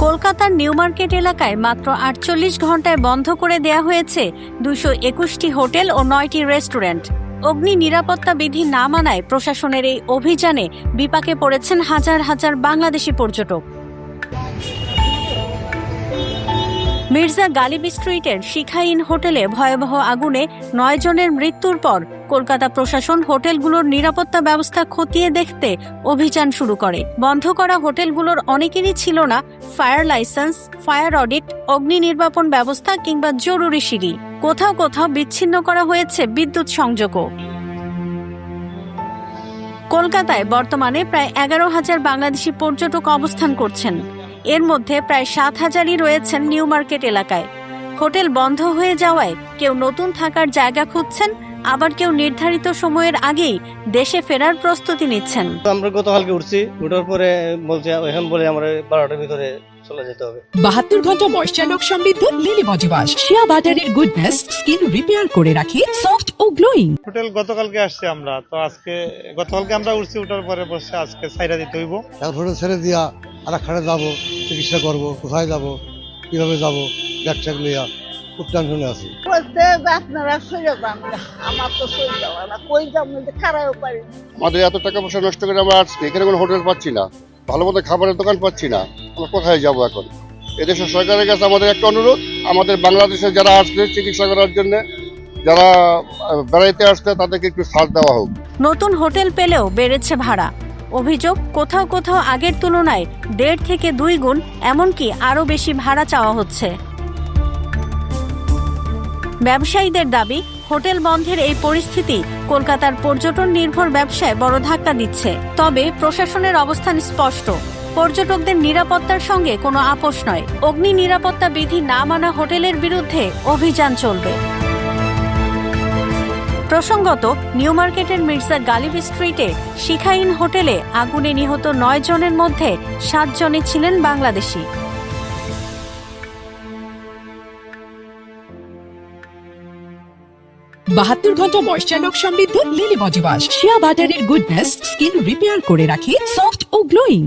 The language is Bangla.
কলকাতার নিউ মার্কেট এলাকায় মাত্র ৪৮ ঘন্টায় বন্ধ করে দেয়া হয়েছে ২২১টি হোটেল ও ৯টি রেস্টুরেন্ট। অগ্নি নিরাপত্তা বিধি না মানায় প্রশাসনের এই অভিযানে বিপাকে পড়েছেন হাজার হাজার বাংলাদেশি পর্যটক। মির্জা গালিব স্ট্রিটের শিখা ইন হোটেলে ভয়াবহ আগুনে ৯ জনের মৃত্যুর পর কলকাতা প্রশাসন হোটেলগুলোর নিরাপত্তা ব্যবস্থা খতিয়ে দেখতে অভিযান শুরু করে। বন্ধ করা হোটেলগুলোর অনেকেরই ছিল না ফায়ার লাইসেন্স, ফায়ার অডিট, অগ্নি নির্বাপন ব্যবস্থা কিংবা জরুরি সিঁড়ি। কোথাও কোথাও বিচ্ছিন্ন করা হয়েছে বিদ্যুৎ সংযোগও। কলকাতায় বর্তমানে প্রায় ১১,০০০ বাংলাদেশি পর্যটক অবস্থান করছেন। এর মধ্যে প্রায় ৭,০০০ই রয়েছেন নিউ মার্কেট এলাকায়। হোটেল বন্ধ হয়ে যাওয়ায় কেউ নতুন থাকার জায়গা খুঁজছেন, আবার কেউ নির্ধারিত সময়ের আগেই দেশে ফেরার প্রস্তুতি নিচ্ছেন। আমরা গতকালকে উঠছি, ওঠার পরে বলছে এখন বলে আমরা ১২টার ভিতরে চলে যেতে হবে। ৭২ ঘন্টা ময়েশ্চার লক সমৃদ্ধ লিলি বডি ওয়াশ, শিয়া বাটারের গুডনেস স্কিন রিপেয়ার করে রাখে সফট ও গ্লোয়িং। হোটেল গতকালকে আসছে আমরা তো, গতকালকে আমরা উঠছি, উঠার পরে বসে আজকে ছাইরা দিতে হইব। হোটেল ছেড়ে দিয়া আর একখানে যাবো, চিকিৎসা করবো, কোথায় যাবো, কিভাবে যাবো, ব্যাগ ট্যাগ লিয়া খুব টেনশনে আছি। আপনারা সরে যান, আমার তো সরে যাওয়া না, কই যাবো খারাপও পারি। আমাদের এত টাকা পয়সা নষ্ট করে আমরা আসছি, এখানে কোনো হোটেল পাচ্ছি না, ভালো মতো খাবারের দোকান পাচ্ছি না, আমরা কোথায় যাবো এখন? এদেশের সরকারের কাছে আমাদের একটা অনুরোধ, আমাদের বাংলাদেশে যারা আসছে চিকিৎসা করার জন্য, যারা বেড়াইতে আসছে তাদেরকে একটু ছাড় দেওয়া হোক। নতুন হোটেল পেলেও বেড়েছে ভাড়া। অভিযোগ, কোথাও কোথাও আগের তুলনায় ১.৫ থেকে ২ গুণ, এমনকি আরও বেশি ভাড়া চাওয়া হচ্ছে। ব্যবসায়ীদের দাবি, হোটেল বন্ধের এই পরিস্থিতি কলকাতার পর্যটন নির্ভর ব্যবসায় বড় ধাক্কা দিচ্ছে। তবে প্রশাসনের অবস্থান স্পষ্ট, পর্যটকদের নিরাপত্তার সঙ্গে কোনো আপোষ নয়। অগ্নি নিরাপত্তা বিধি না মানা হোটেলের বিরুদ্ধে অভিযান চলবে। প্রসঙ্গত, নিউ মার্কেটের মির্জা গালিব স্ট্রিটে শিখা ইন হোটেলে আগুনে নিহত ৯ জনের মধ্যে ৭ জনই ছিলেন বাংলাদেশি। ৭২ ঘন্টা ময়েশ্চার লক সমৃদ্ধ লিলি বডি ওয়াশ, শিয়া বাটারের গুডনেস স্কিন রিপেয়ার করে রাখে সফট ও গ্লোয়িং।